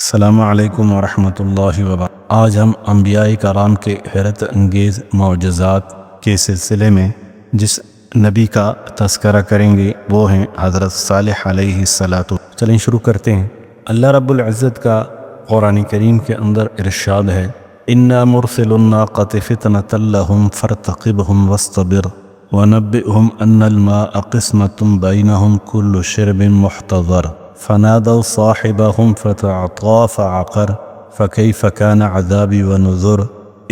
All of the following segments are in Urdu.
السلام علیکم ورحمۃ اللہ وبرکاتہ۔ آج ہم انبیاء کرام کے حیرت انگیز معجزات کے سلسلے میں جس نبی کا تذکرہ کریں گے وہ ہیں حضرت صالح علیہ السلام۔ چلیں شروع کرتے ہیں۔ اللہ رب العزت کا قرآن کریم کے اندر ارشاد ہے، اِنَّا مُرْسِلُ النَّاقَةِ فِتْنَةً لَهُمْ فَارْتَقِبْهُمْ وَاصْطَبِرْ وَنَبِّئْهُمْ أَنَّ الْمَاءَ قِسْمَةٌ بَيْنَهُمْ كُلُّ شِرْبٍ مُحْتَضَرٍ فنادوا صاحبهم فتعاطى فعقر فكيف كان عذابي ونذر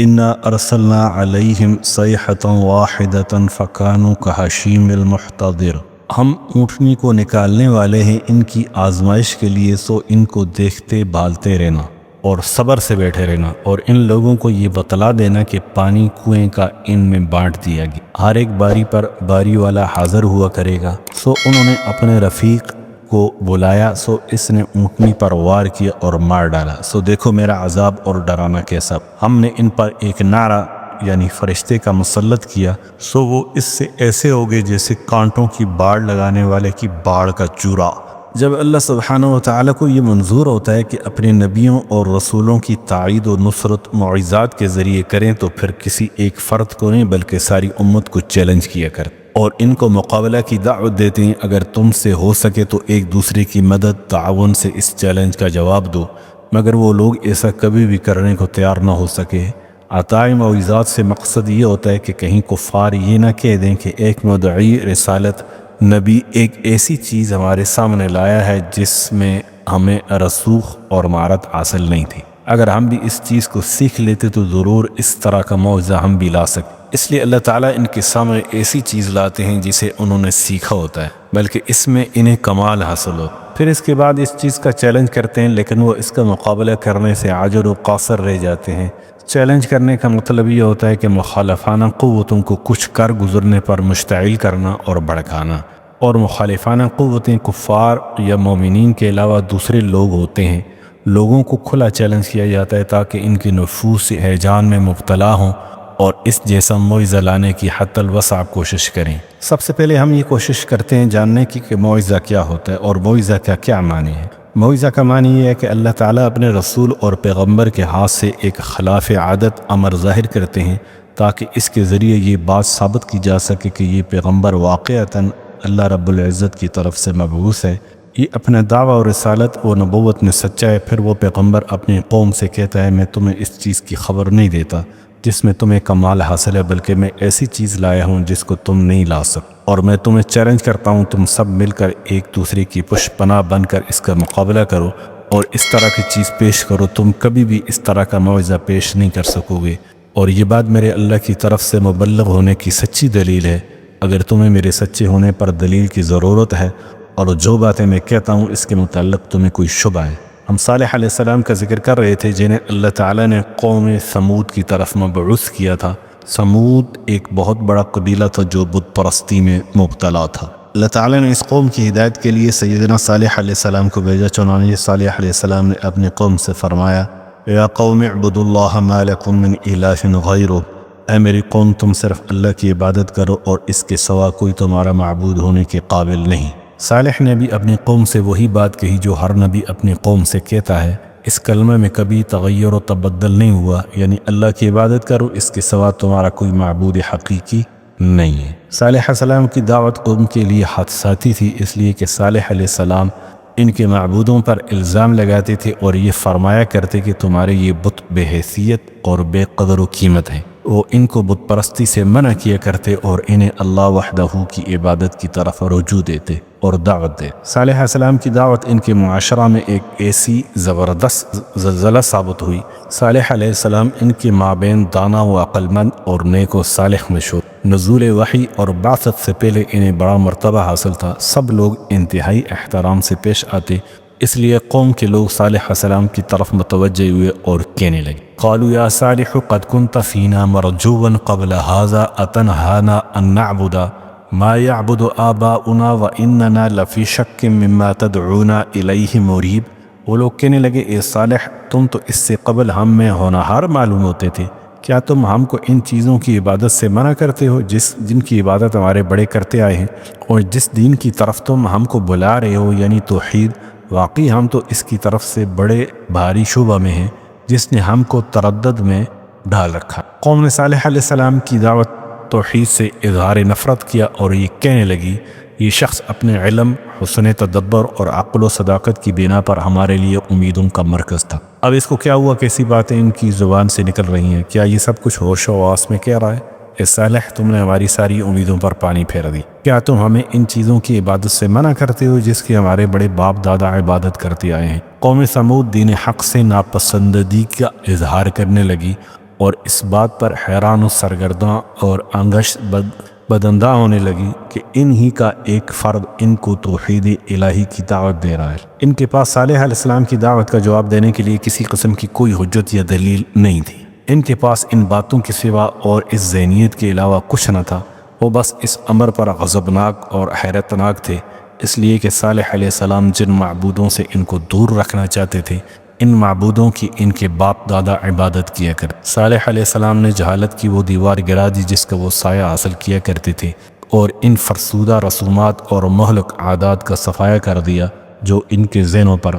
إنا أرسلنا عليهم صيحة واحدة فكانوا كهشيم المحتضر۔ ہم اونٹنی کو نکالنے والے ہیں ان کی آزمائش کے لیے، سو ان کو دیکھتے بالتے رہنا اور صبر سے بیٹھے رہنا، اور ان لوگوں کو یہ بتلا دینا کہ پانی کنویں کا ان میں بانٹ دیا گیا، ہر ایک باری پر باری والا حاضر ہوا کرے گا۔ سو انہوں نے اپنے رفیق کو بلایا، سو اس نے اونٹنی پر وار کیا اور مار ڈالا، سو دیکھو میرا عذاب اور ڈرانا کیسا۔ ہم نے ان پر ایک نعرہ یعنی فرشتے کا مسلط کیا، سو وہ اس سے ایسے ہو گئے جیسے کانٹوں کی باڑ لگانے والے کی باڑ کا چورا۔ جب اللہ سبحانہ و تعالیٰ کو یہ منظور ہوتا ہے کہ اپنے نبیوں اور رسولوں کی تائید و نصرت معجزات کے ذریعے کریں تو پھر کسی ایک فرد کو نہیں بلکہ ساری امت کو چیلنج کیا کرتے اور ان کو مقابلہ کی دعوت دیتے ہیں، اگر تم سے ہو سکے تو ایک دوسرے کی مدد تعاون سے اس چیلنج کا جواب دو، مگر وہ لوگ ایسا کبھی بھی کرنے کو تیار نہ ہو سکے۔ عطائے معجزات سے مقصد یہ ہوتا ہے کہ کہیں کفار یہ نہ کہہ دیں کہ ایک مدعی رسالت نبی ایک ایسی چیز ہمارے سامنے لایا ہے جس میں ہمیں رسوخ اور مہارت حاصل نہیں تھی، اگر ہم بھی اس چیز کو سیکھ لیتے تو ضرور اس طرح کا معجزہ ہم بھی لا سکتے۔ اس لیے اللہ تعالیٰ ان کے سامنے ایسی چیز لاتے ہیں جسے انہوں نے سیکھا ہوتا ہے، بلکہ اس میں انہیں کمال حاصل ہو، پھر اس کے بعد اس چیز کا چیلنج کرتے ہیں لیکن وہ اس کا مقابلہ کرنے سے عاجز و قاصر رہ جاتے ہیں۔ چیلنج کرنے کا مطلب یہ ہوتا ہے کہ مخالفانہ قوتوں کو کچھ کر گزرنے پر مشتعل کرنا اور بھڑکانا، اور مخالفانہ قوتیں کفار یا مومنین کے علاوہ دوسرے لوگ ہوتے ہیں۔ لوگوں کو کھلا چیلنج کیا جاتا ہے تاکہ ان کے نفوس ہیجان میں مبتلا ہوں اور اس جیسا معجزہ لانے کی حتی الوسع کوشش کریں۔ سب سے پہلے ہم یہ کوشش کرتے ہیں جاننے کی کہ معجزہ کیا ہوتا ہے اور معجزہ کا کیا معنی ہے۔ معجزہ کا معنی یہ ہے کہ اللہ تعالیٰ اپنے رسول اور پیغمبر کے ہاتھ سے ایک خلاف عادت امر ظاہر کرتے ہیں تاکہ اس کے ذریعے یہ بات ثابت کی جا سکے کہ یہ پیغمبر واقعتاً اللہ رب العزت کی طرف سے مبعوث ہے، یہ اپنا دعویٰ اور رسالت و نبوت میں سچا ہے۔ پھر وہ پیغمبر اپنی قوم سے کہتا ہے میں تمہیں اس چیز کی خبر نہیں دیتا جس میں تمہیں کمال حاصل ہے، بلکہ میں ایسی چیز لایا ہوں جس کو تم نہیں لا سکتے، اور میں تمہیں چیلنج کرتا ہوں تم سب مل کر ایک دوسرے کی پشت پناہ بن کر اس کا مقابلہ کرو اور اس طرح کی چیز پیش کرو، تم کبھی بھی اس طرح کا معجزہ پیش نہیں کر سکو گے، اور یہ بات میرے اللہ کی طرف سے مبلغ ہونے کی سچی دلیل ہے۔ اگر تمہیں میرے سچے ہونے پر دلیل کی ضرورت ہے اور جو باتیں میں کہتا ہوں اس کے متعلق تمہیں کوئی شبہ ہے۔ ہم صالح علیہ السلام کا ذکر کر رہے تھے جنہیں اللہ تعالیٰ نے قوم ثمود کی طرف مبعوث کیا تھا۔ ثمود ایک بہت بڑا قبیلہ تھا جو بت پرستی میں مبتلا تھا۔ اللہ تعالیٰ نے اس قوم کی ہدایت کے لیے سیدنا صالح علیہ السلام کو بھیجا، چنانچہ صالح علیہ السلام نے اپنی قوم سے فرمایا، یا قوم اعبدوا اللہ ما لکم من الہ غیرہ، اے میری قوم تم صرف اللہ کی عبادت کرو اور اس کے سوا کوئی تمہارا معبود ہونے کے قابل نہیں۔ صالح نے بھی اپنی قوم سے وہی بات کہی جو ہر نبی اپنی قوم سے کہتا ہے، اس کلمہ میں کبھی تغیر و تبدل نہیں ہوا، یعنی اللہ کی عبادت کرو، اس کے سوا تمہارا کوئی معبود حقیقی نہیں ہے۔ صالح علیہ السلام کی دعوت قوم کے لیے حادثاتی تھی، اس لیے کہ صالح علیہ السلام ان کے معبودوں پر الزام لگاتے تھے اور یہ فرمایا کرتے کہ تمہارے یہ بت بے حیثیت اور بے قدر و قیمت ہیں۔ وہ ان کو بت پرستی سے منع کیا کرتے اور انہیں اللہ وحدہ کی عبادت کی طرف رجوع دیتے اور دعوت دے۔ صالح علیہ السلام کی دعوت ان کے معاشرہ میں ایک ایسی زبردست زلزلہ ثابت ہوئی۔ صالح علیہ السلام ان کے مابین دانا و عقل مند اور نیک و صالح مشہور، نزول وحی اور بعثت سے پہلے انہیں بڑا مرتبہ حاصل تھا، سب لوگ انتہائی احترام سے پیش آتے، اس لیے قوم کے لوگ صالح علیہ السلام کی طرف متوجہ ہوئے اور کہنے لگے، قالوا یا صالح قد كنت فينا مرجوا قبل هذا اتنهانا ان نعبد ما يعبد آباؤنا واننا لفي شك مما تدعونا الیہ مریب۔ وہ لوگ کہنے لگے، اے صالح تم تو اس سے قبل ہم میں ہونہار معلوم ہوتے تھے، کیا تم ہم کو ان چیزوں کی عبادت سے منع کرتے ہو جن کی عبادت ہمارے بڑے کرتے آئے ہیں، اور جس دین کی طرف تم ہم کو بلا رہے ہو یعنی توحید واقعی ہم تو اس کی طرف سے بڑے بھاری شبہ میں ہیں جس نے ہم کو تردد میں ڈال رکھا۔ قوم نے صالح علیہ السلام کی دعوت توحید سے اظہار نفرت کیا اور یہ کہنے لگی یہ شخص اپنے علم، حسن تدبر اور عقل و صداقت کی بنا پر ہمارے لیے امیدوں کا مرکز تھا۔ اب اس کو کیا ہوا، کیسی باتیں ان کی زبان سے نکل رہی ہیں؟ کیا یہ سب کچھ ہوش و حواس میں کہہ رہا ہے؟ اے صالح، تم نے ہماری ساری امیدوں پر پانی پھیر دی۔ کیا تم ہمیں ان چیزوں کی عبادت سے منع کرتے ہو جس کی ہمارے بڑے باپ دادا عبادت کرتے آئے ہیں؟ قوم سمود دین حق سے ناپسندگی کا اظہار کرنے لگی اور اس بات پر حیران و سرگرداں اور انگشت بدندہ ہونے لگی کہ انہی کا ایک فرد ان کو توحید الہی کی دعوت دے رہا ہے۔ ان کے پاس صالح علیہ السلام کی دعوت کا جواب دینے کے لیے کسی قسم کی کوئی حجت یا دلیل نہیں تھی۔ ان کے پاس ان باتوں کے سوا اور اس ذہنیت کے علاوہ کچھ نہ تھا۔ وہ بس اس امر پر غضبناک اور حیرتناک تھے، اس لیے کہ صالح علیہ السلام جن معبودوں سے ان کو دور رکھنا چاہتے تھے ان معبودوں کی ان کے باپ دادا عبادت کیا کرتے۔ صالح علیہ السلام نے جہالت کی وہ دیوار گرا دی جس کا وہ سایہ حاصل کیا کرتے تھے اور ان فرسودہ رسومات اور مہلک عادات کا صفایا کر دیا جو ان کے ذہنوں پر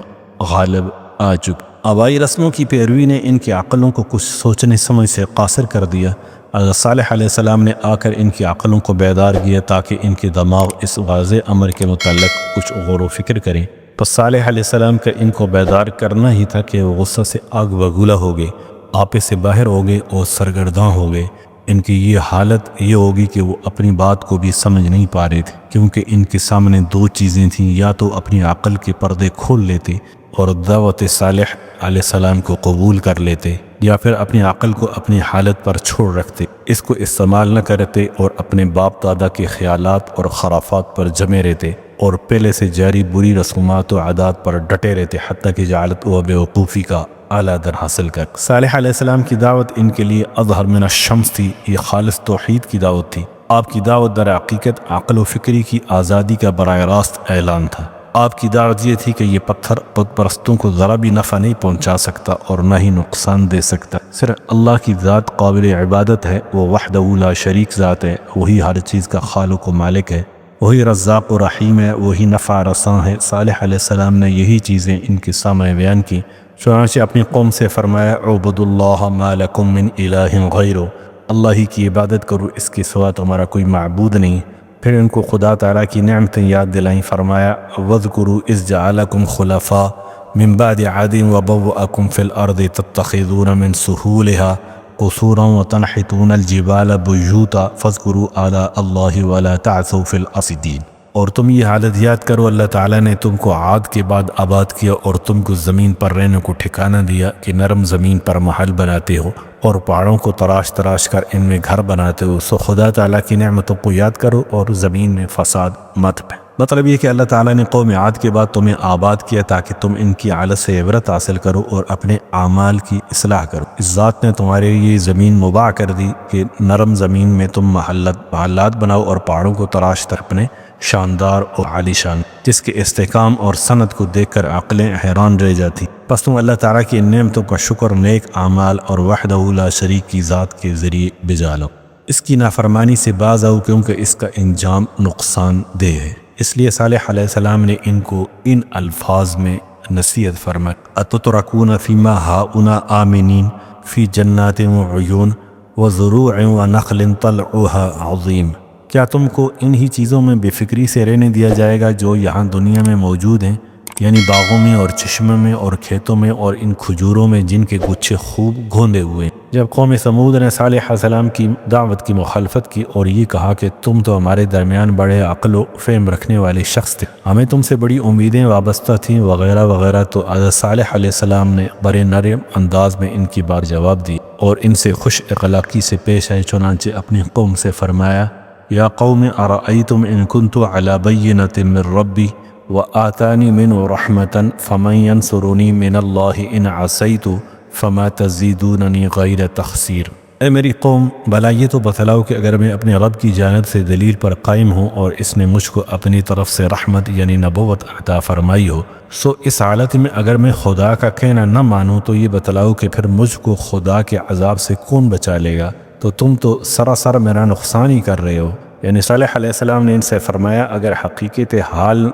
غالب آ چکے۔ آبائی رسموں کی پیروی نے ان کی عقلوں کو کچھ سوچنے سمجھ سے قاصر کر دیا۔ اگر صالح علیہ السلام نے آ کر ان کی عقلوں کو بیدار کیا تاکہ ان کے دماغ اس واضح امر کے متعلق کچھ غور و فکر کریں، تو صالح علیہ السلام کا ان کو بیدار کرنا ہی تھا کہ وہ غصہ سے آگ بگولا ہو گئے، آپے سے باہر ہو گئے اور سرگرداں ہو گئے۔ ان کی یہ حالت یہ ہوگی کہ وہ اپنی بات کو بھی سمجھ نہیں پا رہے تھے، کیونکہ ان کے سامنے دو چیزیں تھیں، یا تو اپنی عقل کے پردے کھول لیتے اور دعوت صالح علیہ السلام کو قبول کر لیتے، یا پھر اپنی عقل کو اپنی حالت پر چھوڑ رکھتے، اس کو استعمال نہ کرتے اور اپنے باپ دادا کے خیالات اور خرافات پر جمے رہتے اور پہلے سے جاری بری رسومات و عادات پر ڈٹے رہتے، حتیٰ کہ جہالت و بیوقوفی کا اعلیٰ در حاصل کر۔ صالح علیہ السلام کی دعوت ان کے لیے اظہر من الشمس تھی، یہ خالص توحید کی دعوت تھی۔ آپ کی دعوت در حقیقت عقل و فکری کی آزادی کا براہ راست اعلان تھا۔ آپ کی دعوت یہ تھی کہ یہ پتھر بت پرستوں کو ذرا بھی نفع نہیں پہنچا سکتا اور نہ ہی نقصان دے سکتا، صرف اللہ کی ذات قابل عبادت ہے، وہ وحدہ لا شریک ذات ہے، وہی ہر چیز کا خالق و مالک ہے، وہی رزاق و رحیم ہے، وہی نفع رساں ہے۔ صالح علیہ السلام نے یہی چیزیں ان کے سامنے بیان کی، چنانچہ اپنی قوم سے فرمایا اعبدوا اللہ ما لکم من الہ غیرہ، اللہ ہی کی عبادت کرو، اس کے سوا تمہارا کوئی معبود نہیں۔ پھر ان کو خدا تعالیٰ کی نعمتیں یاد دلائیں، فرمایا وَاذْكُرُوا إِذْ جَعَلَكُمْ خُلَفَاءَ مِنْ بَعْدِ عَادٍ وَبَوَّأَكُمْ فِي الْأَرْضِ تَتَّخِذُونَ مِنْ سُهُولِهَا قُصُورًا وَتَنْحِتُونَ الْجِبَالَ بُيُوتًا فَاذْكُرُوا آلاءَ اللَّهِ وَلَا تَعْثَوْا فِي الْأَفْسِدِينَ۔ اور تم یہ حالت یاد کرو، اللہ تعالیٰ نے تم کو عاد کے بعد آباد کیا اور تم کو زمین پر رہنے کو ٹھکانہ دیا کہ نرم زمین پر محل بناتے ہو اور پہاڑوں کو تراش تراش کر ان میں گھر بناتے ہو۔ سو خدا تعالیٰ کی نعمتوں کو یاد کرو اور زمین میں فساد مت پہ۔ مطلب یہ کہ اللہ تعالیٰ نے قوم عاد کے بعد تمہیں آباد کیا تاکہ تم ان کی حالت سے عبرت حاصل کرو اور اپنے اعمال کی اصلاح کرو۔ اس ذات نے تمہارے لیے زمین مباح کر دی کہ نرم زمین میں تم محلات بناؤ اور پہاڑوں کو تراش کر اپنے شاندار اور عالی شان، جس کے استحکام اور صنعت کو دیکھ کر عقلیں حیران رہ جاتی۔ پس تم اللہ تعالیٰ کی ان نعمتوں کا شکر نیک اعمال اور وحدہ لا شریک کی ذات کے ذریعے بجا لو۔ اس کی نافرمانی سے باز آؤ کیونکہ اس کا انجام نقصان دہ ہے۔ اس لیے صالح علیہ السلام نے ان کو ان الفاظ میں نصیحت فرمائی اتترکون فیما ہاؤنا آمنین فی جنات وعیون وزروع ونخل طلعها عظیم، کیا تم کو انہی چیزوں میں بے فکری سے رہنے دیا جائے گا جو یہاں دنیا میں موجود ہیں، یعنی باغوں میں اور چشموں میں اور کھیتوں میں اور ان کھجوروں میں جن کے گچھے خوب گھوندے ہوئے۔ جب قوم سمود نے صالح علیہ السلام کی دعوت کی مخالفت کی اور یہ کہا کہ تم تو ہمارے درمیان بڑے عقل و فہم رکھنے والے شخص تھے، ہمیں تم سے بڑی امیدیں وابستہ تھیں وغیرہ وغیرہ، تو حضرت صالح علیہ السلام نے بڑے نرم انداز میں ان کی بات جواب دی اور ان سے خوش اخلاقی سے پیش آئے۔ چنانچہ اپنی قوم سے فرمایا یا قوم ارأیتم ان کنت علی بینۃ من ربی وآتانی منہ رحمۃ فمن ینصرنی من اللہ ان عصیت فما تزیدوننی غیر تخسیر۔ اے میری قوم، بھلا یہ تو بتلاؤ کہ اگر میں اپنے رب کی جانب سے دلیل پر قائم ہوں اور اس نے مجھ کو اپنی طرف سے رحمت یعنی نبوت عطا فرمائی ہو، سو اس حالت میں اگر میں خدا کا کہنا نہ مانوں تو یہ بتلاؤ کہ پھر مجھ کو خدا کے عذاب سے کون بچا لے گا؟ تو تم تو سراسر میرا نقصان ہی کر رہے ہو۔ یعنی صالح علیہ السلام نے ان سے فرمایا اگر حقیقت حال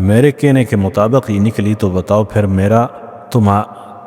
میرے کہنے کے مطابق ہی نکلی تو بتاؤ پھر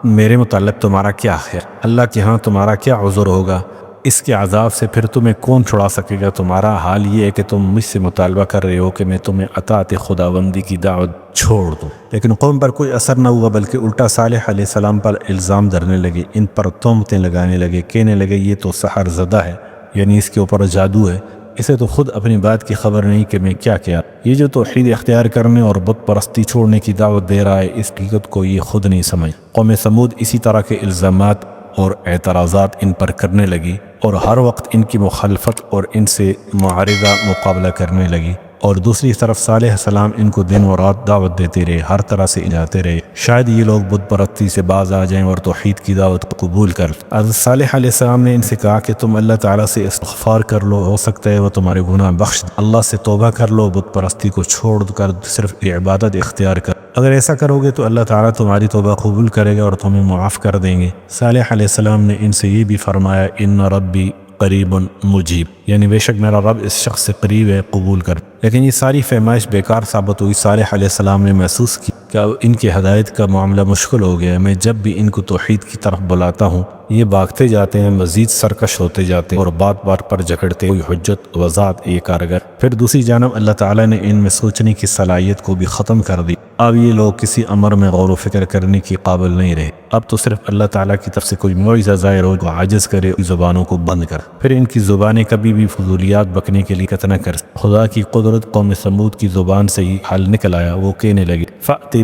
میرے متعلق تمہارا کیا خیر؟ اللہ کے ہاں تمہارا کیا عذر ہوگا؟ اس کے عذاب سے پھر تمہیں کون چھڑا سکے گا؟ تمہارا حال یہ ہے کہ تم مجھ سے مطالبہ کر رہے ہو کہ میں تمہیں اطاعت خداوندی کی دعوت چھوڑ دوں، لیکن قوم پر کوئی اثر نہ ہوا، بلکہ الٹا صالح علیہ السلام پر الزام دھرنے لگے، ان پر تہمتیں لگانے لگے، کہنے لگے یہ تو سحر زدہ ہے، یعنی اس کے اوپر جادو ہے، اسے تو خود اپنی بات کی خبر نہیں کہ میں کیا کیا۔ یہ جو توحید اختیار کرنے اور بت پرستی چھوڑنے کی دعوت دے رہا ہے، اس حقیقت کو یہ خود نہیں سمجھ۔ قوم سمود اسی طرح کے الزامات اور اعتراضات ان پر کرنے لگی، اور ہر وقت ان کی مخالفت اور ان سے معارضہ مقابلہ کرنے لگی، اور دوسری طرف صالح السلام ان کو دن و رات دعوت دیتے رہے، ہر طرح سے جاتے رہے، شاید یہ لوگ بت پرستی سے باز آ جائیں اور توحید کی دعوت قبول کر۔ حضرت صالح علیہ السلام نے ان سے کہا کہ تم اللہ تعالیٰ سے استغفار کر لو، ہو سکتا ہے وہ تمہارے گناہ بخش دے، اللہ سے توبہ کر لو، بت پرستی کو چھوڑ کر صرف عبادت اختیار کر، اگر ایسا کرو گے تو اللہ تعالیٰ تمہاری توبہ قبول کرے گا اور تمہیں معاف کر دیں گے۔ صالح علیہ السلام نے ان سے یہ بھی فرمایا ان ربی قریب مجیب، یعنی بے شک میرا رب اس شخص سے قریب ہے، قبول کر۔ لیکن یہ ساری فہمائش بیکار ثابت ہوئی۔ صالح علیہ السلام نے محسوس کی کہ اب ان کی ہدایت کا معاملہ مشکل ہو گیا ہے، میں جب بھی ان کو توحید کی طرف بلاتا ہوں یہ بھاگتے جاتے ہیں، مزید سرکش ہوتے جاتے ہیں اور بات بات پر جھگڑتے، کوئی حجت وضاحت یہ کارگر۔ پھر دوسری جانب اللہ تعالیٰ نے ان میں سوچنے کی صلاحیت کو بھی ختم کر دی، اب یہ لوگ کسی امر میں غور و فکر کرنے کی قابل نہیں رہے، اب تو صرف اللہ تعالیٰ کی طرف سے کوئی معجزہ ظاہر ہو تو عاجز کرے، زبانوں کو بند کر، پھر ان کی زبانیں کبھی بھی فضولیات بکنے کے لیے نہ کر۔ خدا کی قدرت قوم سمود کی زبان سے ہی حل نکل آیا، وہ کہنے لگے فأتی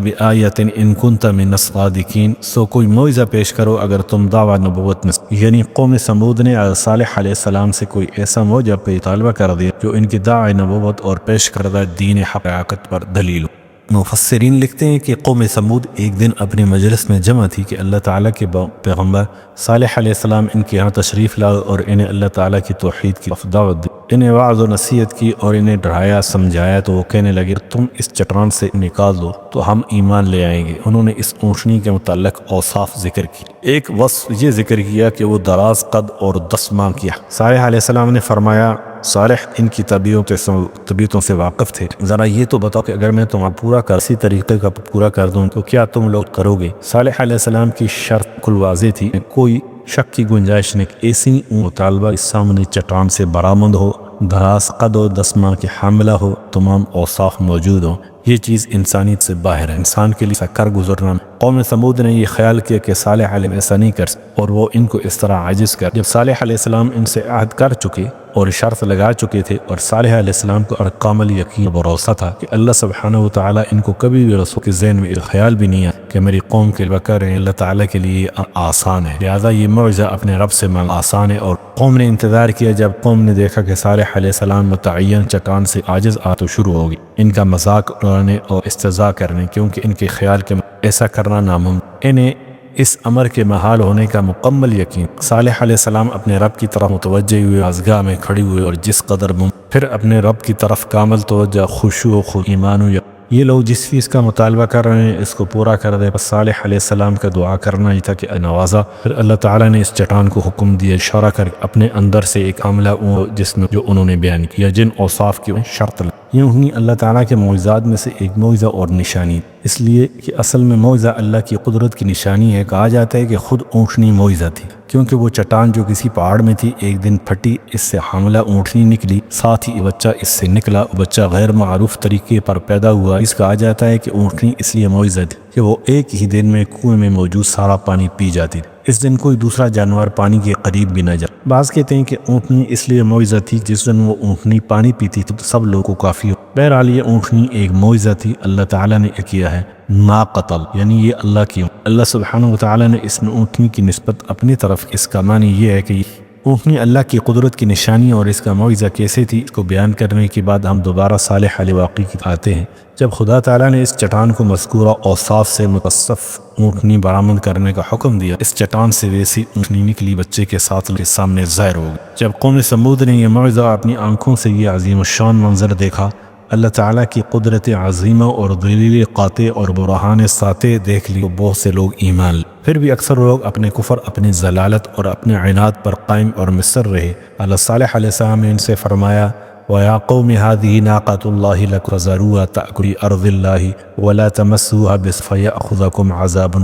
بآیۃ ان کنت من الصادقین، سو کوئی معجزہ پیش کرو اگر تم دعویٰ نبوت میں، یعنی قوم سمود نے صالح علیہ السلام سے کوئی ایسا معجزہ پہ طالبہ کر دیا جو ان کی دعوی نبوت اور پیش کردہ دین حقیقت پر دلیل ہو۔ مفسرین لکھتے ہیں کہ قوم سمود ایک دن اپنے مجلس میں جمع تھی کہ اللہ تعالیٰ کے پیغمبر صالح علیہ السلام ان کے ہاں تشریف لائے اور انہیں اللہ تعالیٰ کی توحید کی دعوت دی، انہیں وعظ و نصیحت کی اور انہیں ڈرایا سمجھایا، تو وہ کہنے لگے تم اس چٹان سے نکال دو تو ہم ایمان لے آئیں گے۔ انہوں نے اس اونٹنی کے متعلق اوصاف ذکر کی، ایک وصف یہ ذکر کیا کہ وہ دراز قد اور 10 ماہ کی۔ صالح علیہ السلام نے فرمایا صالح ان کی طبیعتوں سے واقف تھے، ذرا یہ تو بتاؤ کہ اگر میں تمہیں پورا اسی طریقے کا پورا کر دوں تو کیا تم لوگ کرو گے؟ صالح علیہ السلام کی شرط کل واضح تھی، کوئی شک کی گنجائش نہیں، ایسی مطالبہ اس سامنے چٹان سے برآمد ہو، دراز قد و 10 ماہ کی حاملہ ہو، تمام اوصاف موجود ہوں، یہ چیز انسانیت سے باہر ہے، انسان کے لیے کر گزرنا۔ قوم سمود نے یہ خیال کیا کہ صالح علیہ ایسا نہیں کر سکتے اور وہ ان کو اس طرح عاجز کر۔ جب صالح علیہ السلام ان سے عہد کر چکے اور شرط لگا چکے تھے، اور صالح علیہ السلام کو کامل یقین بھروسہ تھا کہ اللہ سبحانہ و تعالیٰ ان کو کبھی بھی رسول کے ذہن میں خیال بھی نہیں آیا کہ میری قوم کے بکر ہیں، اللہ تعالیٰ کے لیے آسان ہے، لہذا یہ معجزہ اپنے رب سے مانگ آسان ہے۔ اور قوم نے انتظار کیا، جب قوم نے دیکھا کہ صالح علیہ السلام متعین چٹان سے عاجز تو شروع ہوگی ان کا مذاق اڑانے اور استہزاء کرنے، کیونکہ ان کے خیال کے ایسا کرنا ناممکن، انہیں اس امر کے محال ہونے کا مکمل یقین۔ صالح علیہ السلام اپنے رب کی طرف متوجہ ہوئے، عزگاہ میں کھڑی ہوئے اور جس قدر پھر اپنے رب کی طرف کامل توجہ، خشوع و خود ایمان و یہ لوگ جس چیز کا مطالبہ کر رہے ہیں اس کو پورا کر دے۔ بس صالح علیہ السلام کا دعا کرنا ہی تھا کہ نوازا۔ پھر اللہ تعالیٰ نے اس چٹان کو حکم دیا اشارہ کر اپنے اندر سے ایک عاملہ جس میں جو انہوں نے بیان کیا، جن اوصاف کی شرط یوں ہی اللہ تعالیٰ کے معجزات میں سے ایک معجزہ اور نشانی، اس لیے کہ اصل میں معجزہ اللہ کی قدرت کی نشانی ہے۔ کہا جاتا ہے کہ خود اونٹنی معجزہ تھی، کیونکہ وہ چٹان جو کسی پہاڑ میں تھی ایک دن پھٹی، اس سے حاملہ اونٹنی نکلی، ساتھ ہی بچہ اس سے نکلا، بچہ غیر معروف طریقے پر پیدا ہوا۔ اس کہا جاتا ہے کہ اونٹنی اس لیے معجزہ تھی کہ وہ ایک ہی دن میں کنویں میں موجود سارا پانی پی جاتی تھی، اس دن کوئی دوسرا جانور پانی کے قریب بھی نہ جائے۔ بعض کہتے ہیں کہ اونٹنی اس لیے معجزہ تھی جس دن وہ اونٹنی پانی پیتی تھی تو سب لوگوں کو کافی ہو۔ بہرحال یہ اونٹنی ایک معجزہ تھی، اللہ تعالیٰ نے کیا ہے نا قتل، یعنی یہ اللہ کی اللہ سبحانہ و تعالیٰ نے اس اونٹنی کی نسبت اپنی طرف، اس کا معنی یہ ہے کہ اونٹنی اللہ کی قدرت کی نشانی اور اس کا معجزہ کیسے تھی، اس کو بیان کرنے کے بعد ہم دوبارہ صالح علیہ واقعی کی آتے ہیں۔ جب خدا تعالیٰ نے اس چٹان کو مذکورہ اوصاف سے متصف اونٹنی برآمد کرنے کا حکم دیا، اس چٹان سے ویسی اونٹنی نکلی، بچے کے ساتھ کے سامنے ظاہر ہو گئی۔ جب قوم سمود نے یہ معجزہ اپنی آنکھوں سے یہ عظیم الشان منظر دیکھا، اللہ تعالیٰ کی قدرت عظیمہ اور دلیل قاطع اور برہان ساطع دیکھ لی، تو بہت سے لوگ ایمان لے۔ پھر بھی اکثر لوگ اپنے کفر، اپنی ضلالت اور اپنے عناد پر قائم اور مصر رہے۔ اللہ صالح علیہ السلام نے ان سے فرمایا وَيَا قَوْمِ هَٰذِهِ نَاقَةُ اللَّهِ لَكُمْ فَذَرُوهَا تَأْكُلْ فِي أَرْضِ اللَّهِ وَلَا تَمَسُّوهَا بِسُوءٍ فَيَأْخُذَكُمْ عَذَابٌ،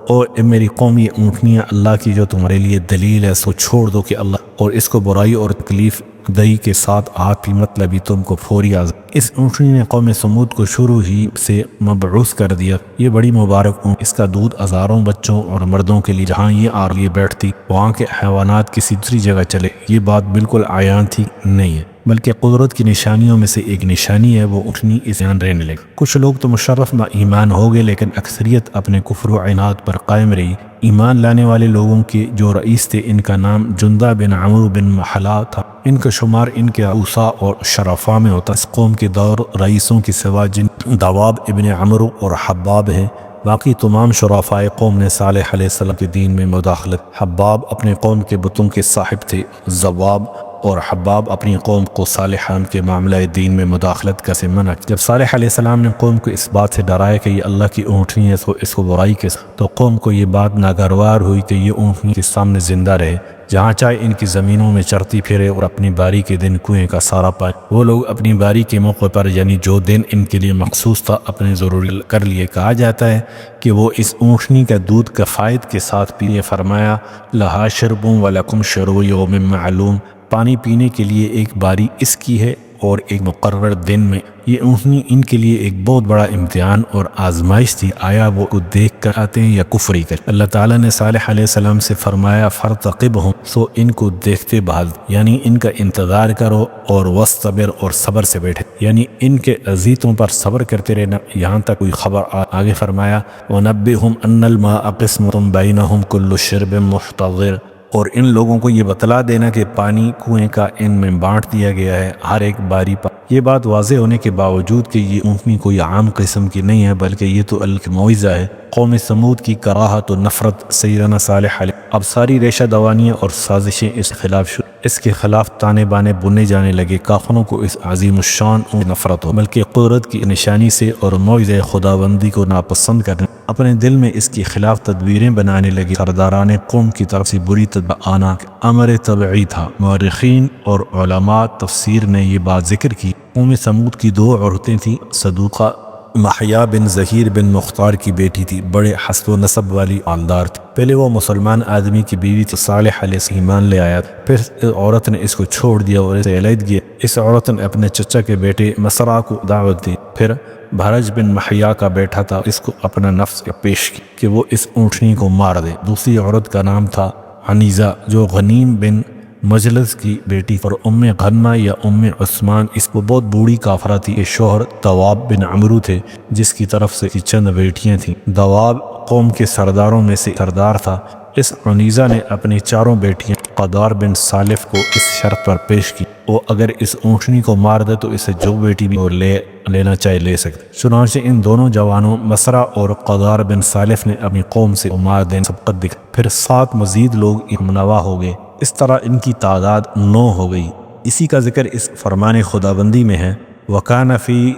اور اے میری قوم، یہ اونٹنیاں اللہ کی جو تمہارے لیے دلیل ہے، سو چھوڑ دو کہ اللہ اور اس کو برائی اور تکلیف دہی کے ساتھ آپ ہی مطلب ہی تم کو فوری عذاب۔ اس اونٹنی نے قوم سمود کو شروع ہی سے مبعوث کر دیا۔ یہ بڑی مبارک اونٹ، اس کا دودھ ہزاروں بچوں اور مردوں کے لیے، جہاں یہ آ لیے بیٹھتی وہاں کے حیوانات کسی دوسری جگہ چلے۔ یہ بات بالکل عیان تھی نہیں ہے، بلکہ قدرت کی نشانیوں میں سے ایک نشانی ہے، وہ اونٹنی اس جان رہنے لگی۔ کچھ لوگ تو مشرف با ایمان ہو گئے، لیکن اکثریت اپنے کفر و عناد پر قائم رہی۔ ایمان لانے والے لوگوں کے جو رئیس تھے، ان کا نام جندہ بن عمرو بن محلا تھا۔ ان کا شمار ان کے اوصا اور شرفاء میں ہوتا۔ اس قوم کے دور رئیسوں کی سوا جن دواب ابن عمرو اور حباب ہیں، باقی تمام شرفاء قوم نے صالح علیہ السلام کے دین میں مداخلت۔ حباب اپنے قوم کے بتوں کے صاحب تھے، زواب اور حباب اپنی قوم کو صالحان کے معاملہ دین میں مداخلت کا سے منع۔ جب صالح علیہ السلام نے قوم کو اس بات سے ڈرایا کہ یہ اللہ کی اونٹنی ہے، تو اس کو برائی کے ساتھ، تو قوم کو یہ بات ناگوار ہوئی کہ یہ اونٹنی کے سامنے زندہ رہے، جہاں چاہے ان کی زمینوں میں چرتی پھرے اور اپنی باری کے دن کنویں کا سارا پائے۔ وہ لوگ اپنی باری کے موقع پر، یعنی جو دن ان کے لیے مخصوص تھا، اپنے ضروری کر لیے۔ کہا جاتا ہے کہ وہ اس اونٹنی کا دودھ کفایت کے ساتھ پیے۔ فرمایا لہا شرب ولکم شرب یوم معلوم، پانی پینے کے لیے ایک باری اس کی ہے اور ایک مقرر دن میں۔ یہ اونٹنی ان کے لیے ایک بہت بڑا امتحان اور آزمائش تھی، آیا وہ کو دیکھ کر آتے ہیں یا کفری کر۔ اللہ تعالیٰ نے صالح علیہ السلام سے فرمایا فارتقبہم، سو ان کو دیکھتے بھال، یعنی ان کا انتظار کرو، اور وصطبر، اور صبر سے بیٹھے، یعنی ان کے اذیتوں پر صبر کرتے رہنا یہاں تک کوئی خبر آگے فرمایا ونبئہم ان الماء قسمۃ بینہم کل شرب محتضر، اور ان لوگوں کو یہ بتلا دینا کہ پانی کنویں کا ان میں بانٹ دیا گیا ہے، ہر ایک باری پر۔ یہ بات واضح ہونے کے باوجود کہ یہ اونٹنی کوئی عام قسم کی نہیں ہے، بلکہ یہ تو اللہ موعظہ ہے۔ قوم سمود کی کراہت و نفرت سیدنا صالح علیہ، اب ساری ریشہ دوانیاں اور سازشیں اس خلاف شروع، اس کے خلاف تانے بانے بننے جانے لگے۔ کافروں کو اس عظیم الشان اور نفرت ہو، بلکہ قدرت کی نشانی سے اور موعظہ خداوندی کو ناپسند کرنے، اپنے دل میں اس کے خلاف تدبیریں بنانے لگے۔ سرداران قوم کی طرف سے بری تدبیر آنا امر طبعی تھا۔ مورخین اور علماء تفسیر نے یہ بات ذکر کی۔ قوم سمود کی دو عورتیں تھیں، صدوقہ محیا بن ظہیر بن مختار کی بیٹی تھی، بڑے حسب و نسب والی مالدار تھی۔ پہلے وہ مسلمان آدمی کی بیوی تھی، صالح علیہ السلام ایمان لے آیا، پھر عورت نے اس کو چھوڑ دیا اور اسے علیحدگی۔ اس عورت نے اپنے چچا کے بیٹے مسرا کو دعوت دی، پھر بھرج بن محیا کا بیٹا تھا، اس کو اپنا نفس پیش کی کہ وہ اس اونٹنی کو مار دے۔ دوسری عورت کا نام تھا عنیزہ، جو غنیم بن مجلس کی بیٹی، اور ام غنمہ یا ام عثمان، اس کو بہت بوڑھی کافرہ تھی۔ یہ شوہر دواب بن عمرو تھے، جس کی طرف سے چند بیٹیاں تھیں۔ دواب قوم کے سرداروں میں سے سردار تھا۔ اس عنیزہ نے اپنی چاروں بیٹیاں قدار بن سالف کو اس شرط پر پیش کی، وہ اگر اس اونٹنی کو مار دے تو اسے جو بیٹی بھی وہ لینا چاہے لے سکتے۔ چنانچہ ان دونوں جوانوں مسرا اور قدار بن سالف نے اپنی قوم سے مار دینے سبقت دکھا، پھر 7 مزید لوگ منوا ہو گئے، اس طرح ان کی تعداد 9 ہو گئی۔ اسی کا ذکر اس فرمان خداوندی میں ہے وَكَانَ فِي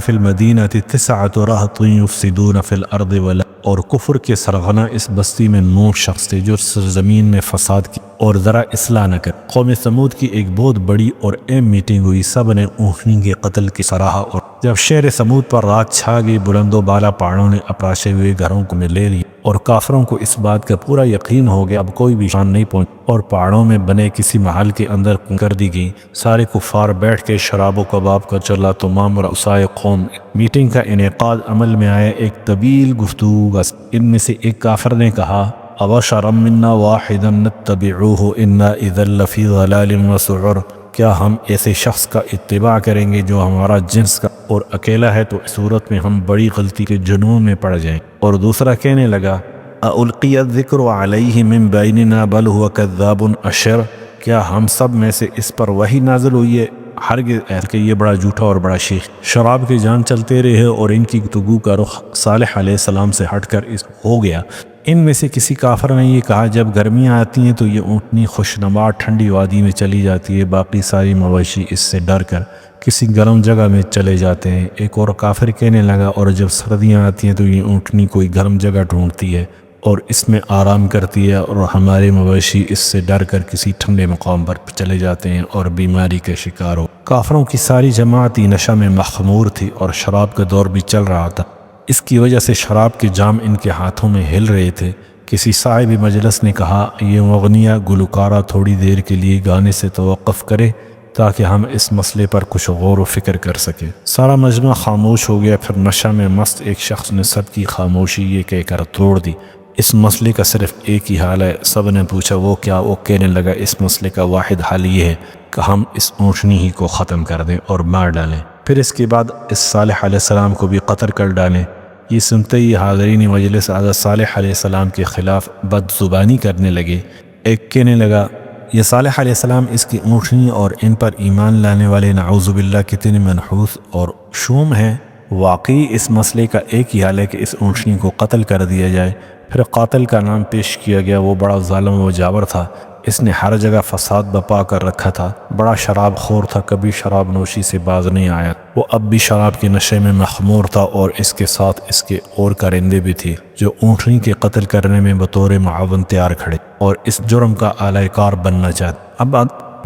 الْمَدِينَةِ 9 رَهْطٌ يُفْسِدُونَ فِي الْأَرْضِ وَلَا، اور کفر کے سرغنہ اس بستی میں 9 شخص تھے جو سرزمین میں فساد کی اور ذرا اصلاح نہ کر۔ قوم سمود کی ایک بہت بڑی اور اہم میٹنگ ہوئی، سب نے اونٹنی کے قتل کی سراہا، اور جب شہر سمود پر رات چھا گئی، بلند و بالا پہاڑوں نے اپراشے ہوئے گھروں کو لے لی، اور کافروں کو اس بات کا پورا یقین ہو گیا اب کوئی بھی شان نہیں پہنچ، اور پہاڑوں میں بنے کسی محل کے اندر کر دی گئی۔ سارے کفار بیٹھ کے شراب و کباب کا چلا، تمام رؤسائے قوم۔ میٹنگ کا انعقاد عمل میں آیا ایک طویل گفتگو۔ ان میں سے ایک کافر نے کہا أَبَشَرًا مِنَّا وَاحِدًا نَتَّبِعُوهُ إِنَّا إِذًا لَفِي ضَلَالٍ وَسُعُرٍ، کیا ہم ایسے شخص کا اتباع کریں گے جو ہمارا جنس کا اور اکیلا ہے، تو اس صورت میں ہم بڑی غلطی کے جنون میں پڑ جائیں۔ اور دوسرا کہنے لگا أَأُلْقِيَ الذِّكْرُ عَلَيْهِ مِن بَيْنِنَا بَلْ هُوَ كَذَّابٌ أَشِرٌ، کیا ہم سب میں سے اس پر وحی نازل ہوئی ہے؟ ہرگز کہ یہ بڑا جھوٹا اور بڑا شیخ۔ شراب کے جان چلتے رہے اور ان کی گفتگو کا رخ صالح علیہ السلام سے ہٹ کر اس ہو گیا۔ ان میں سے کسی کافر نے یہ کہا جب گرمیاں آتی ہیں تو یہ اونٹنی خوشنما ٹھنڈی وادی میں چلی جاتی ہے، باقی ساری مویشی اس سے ڈر کر کسی گرم جگہ میں چلے جاتے ہیں۔ ایک اور کافر کہنے لگا اور جب سردیاں آتی ہیں تو یہ اونٹنی کوئی گرم جگہ ڈھونڈتی ہے، اور اس میں آرام کرتی ہے، اور ہمارے مویشی اس سے ڈر کر کسی ٹھنڈے مقام پر چلے جاتے ہیں اور بیماری کے شکار ہو۔ کافروں کی ساری جماعت نشہ میں مخمور تھی اور شراب کا دور بھی چل رہا تھا۔ اس کی وجہ سے شراب کے جام ان کے ہاتھوں میں ہل رہے تھے۔ کسی صاحب مجلس نے کہا، یہ مغنیہ گلوکارہ تھوڑی دیر کے لیے گانے سے توقف کرے تاکہ ہم اس مسئلے پر کچھ غور و فکر کر سکیں۔ سارا مجمع خاموش ہو گیا۔ پھر نشہ میں مست ایک شخص نے سب کی خاموشی یہ کہہ کر توڑ دی، اس مسئلے کا صرف ایک ہی حل ہے۔ سب نے پوچھا وہ کیا؟ وہ کہنے لگا، اس مسئلے کا واحد حل یہ ہے کہ ہم اس اونٹنی ہی کو ختم کر دیں اور مار ڈالیں، پھر اس کے بعد اس صالح علیہ السلام کو بھی قتل کر ڈالیں۔ یہ سنتے ہی حاضرین مجلس حضرت صالح علیہ السلام کے خلاف بد زبانی کرنے لگے۔ ایک کہنے لگا، یہ صالح علیہ السلام، اس کی اونٹنی اور ان پر ایمان لانے والے نعوذ باللہ کتنے منحوس اور شوم ہیں۔ واقعی اس مسئلے کا ایک ہی حل ہے کہ اس اونٹنی کو قتل کر دیا جائے۔ پھر قاتل کا نام پیش کیا گیا۔ وہ بڑا ظالم و جابر تھا، اس نے ہر جگہ فساد بپا کر رکھا تھا، بڑا شراب خور تھا، کبھی شراب نوشی سے باز نہیں آیا۔ وہ اب بھی شراب کے نشے میں مخمور تھا، اور اس کے ساتھ اس کے اور کارندے بھی تھے جو اونٹنی کے قتل کرنے میں بطور معاون تیار کھڑے اور اس جرم کا اعلی کار بننا چاہتے۔ اب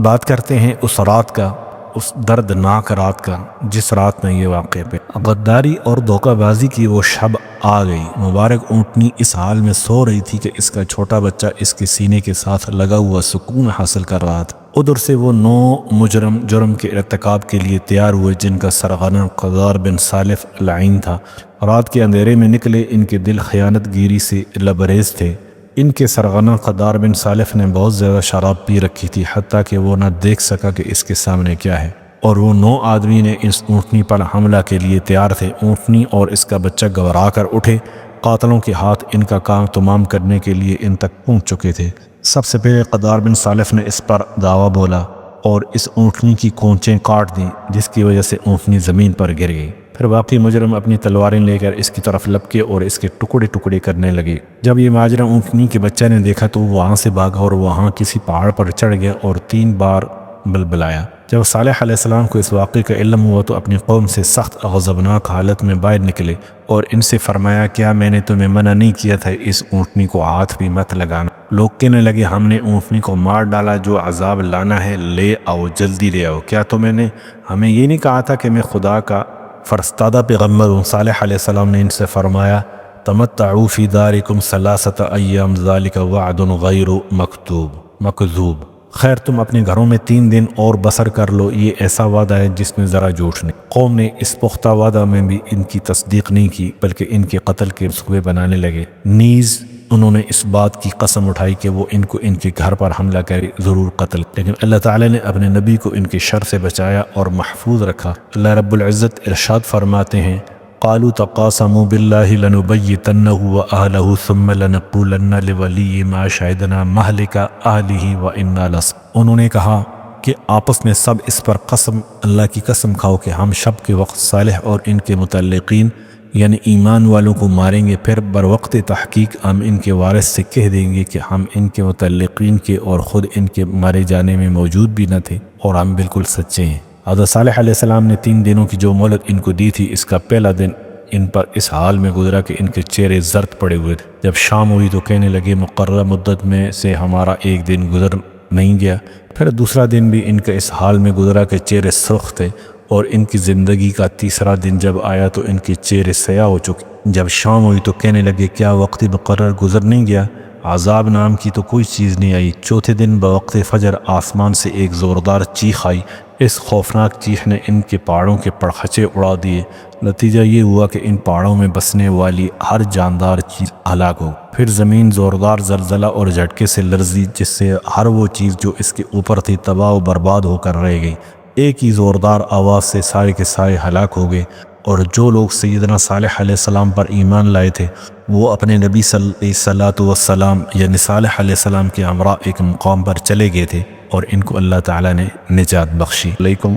بات کرتے ہیں اس رات کا، اس دردناک رات کا جس رات میں یہ واقع پہ غداری اور دھوکہ بازی کی وہ شب آ گئی۔ مبارک اونٹنی اس حال میں سو رہی تھی کہ اس کا چھوٹا بچہ اس کے سینے کے ساتھ لگا ہوا سکون حاصل کر رہا تھا۔ ادھر سے وہ 9 مجرم جرم کے ارتکاب کے لیے تیار ہوئے، جن کا سرغنہ قدار بن سالف لعین تھا۔ رات کے اندھیرے میں نکلے، ان کے دل خیانت گیری سے لبریز تھے۔ ان کے سرغنہ قدار بن سالف نے بہت زیادہ شراب پی رکھی تھی، حتیٰ کہ وہ نہ دیکھ سکا کہ اس کے سامنے کیا ہے، اور وہ 9 آدمی نے اس اونٹنی پر حملہ کے لیے تیار تھے۔ اونٹنی اور اس کا بچہ گھبرا کر اٹھے۔ قاتلوں کے ہاتھ ان کا کام تمام کرنے کے لیے ان تک پہنچ چکے تھے۔ سب سے پہلے قدار بن سالف نے اس پر دعویٰ بولا اور اس اونٹنی کی کونچیں کاٹ دیں، جس کی وجہ سے اونٹنی زمین پر گر گئی۔ پھر باقی مجرم اپنی تلواریں لے کر اس کی طرف لپکے اور اس کے ٹکڑے ٹکڑے کرنے لگے۔ جب یہ ماجرا اونٹنی کے بچہ نے دیکھا تو وہ وہاں سے بھاگا اور وہاں کسی پہاڑ پر چڑھ گیا اور 3 بار بلبلایا۔ جب صالح علیہ السلام کو اس واقعے کا علم ہوا تو اپنی قوم سے سخت غضبناک حالت میں باہر نکلے اور ان سے فرمایا، کیا میں نے تمہیں منع نہیں کیا تھا اس اونٹنی کو ہاتھ بھی مت لگانا؟ لوگ کہنے لگے، ہم نے اونٹنی کو مار ڈالا، جو عذاب لانا ہے لے آؤ، جلدی لے آؤ۔ کیا تمہیں نے ہمیں یہ نہیں کہا تھا کہ میں خدا کا فرستادہ پیغمبر ہوں؟ صالح علیہ السلام نے ان سے فرمایا، تمتعوا فی دارکم 3 ایام ذالک وعد غیر مکذوب۔ خیر تم اپنے گھروں میں 3 دن اور بسر کر لو، یہ ایسا وعدہ ہے جس میں ذرا جھوٹ نہیں۔ قوم نے اس پختہ وعدہ میں بھی ان کی تصدیق نہیں کی، بلکہ ان کے قتل کے منصوبے بنانے لگے۔ نیز انہوں نے اس بات کی قسم اٹھائی کہ وہ ان کو ان کے گھر پر حملہ کرے ضرور قتل، لیکن اللہ تعالی نے اپنے نبی کو ان کے شر سے بچایا اور محفوظ رکھا۔ اللہ رب العزت ارشاد فرماتے ہیں، قالوا تقاسموا بالله لنبيتنه وأهله ثم لنقولن لوليه ما شهدنا مهلك أهله وإنا لصادقون۔ انہوں نے کہا کہ آپس میں سب اس پر قسم، اللہ کی قسم کھاؤ کہ ہم شب کے وقت صالح اور ان کے متعلقین یعنی ایمان والوں کو ماریں گے، پھر بروقت تحقیق ہم ان کے وارث سے کہہ دیں گے کہ ہم ان کے متعلقین کے اور خود ان کے مارے جانے میں موجود بھی نہ تھے اور ہم بالکل سچے ہیں۔ حضرت صالح علیہ السلام نے 3 دنوں کی جو مہلت ان کو دی تھی، اس کا پہلا دن ان پر اس حال میں گزرا کہ ان کے چہرے زرد پڑے ہوئے تھے۔ جب شام ہوئی تو کہنے لگے، مقررہ مدت میں سے ہمارا ایک دن گزر نہیں گیا۔ پھر دوسرا دن بھی ان کا اس حال میں گزرا کہ چہرے سرخ تھے، اور ان کی زندگی کا تیسرا دن جب آیا تو ان کے چہرے سیاہ ہو چکے۔ جب شام ہوئی تو کہنے لگے، کیا وقت مقرر گزر نہیں گیا؟ عذاب نام کی تو کوئی چیز نہیں آئی۔ چوتھے دن بوقت فجر آسمان سے ایک زوردار چیخ آئی۔ اس خوفناک چیخ نے ان کے پہاڑوں کے پرخچے اڑا دیے۔ نتیجہ یہ ہوا کہ ان پہاڑوں میں بسنے والی ہر جاندار چیز ہلاک ہو۔ پھر زمین زوردار زلزلہ اور جھٹکے سے لرزی، جس سے ہر وہ چیز جو اس کے اوپر تھی تباہ و برباد ہو کر رہ گئی۔ ایک ہی زوردار آواز سے سارے کے سارے ہلاک ہو گئے، اور جو لوگ سیدنا صالح علیہ السلام پر ایمان لائے تھے وہ اپنے نبی صلی اللہ علیہ وسلم یعنی صالح علیہ السلام کے ہمراہ ایک مقام پر چلے گئے تھے، اور ان کو اللہ تعالی نے نجات بخشی۔ علیکم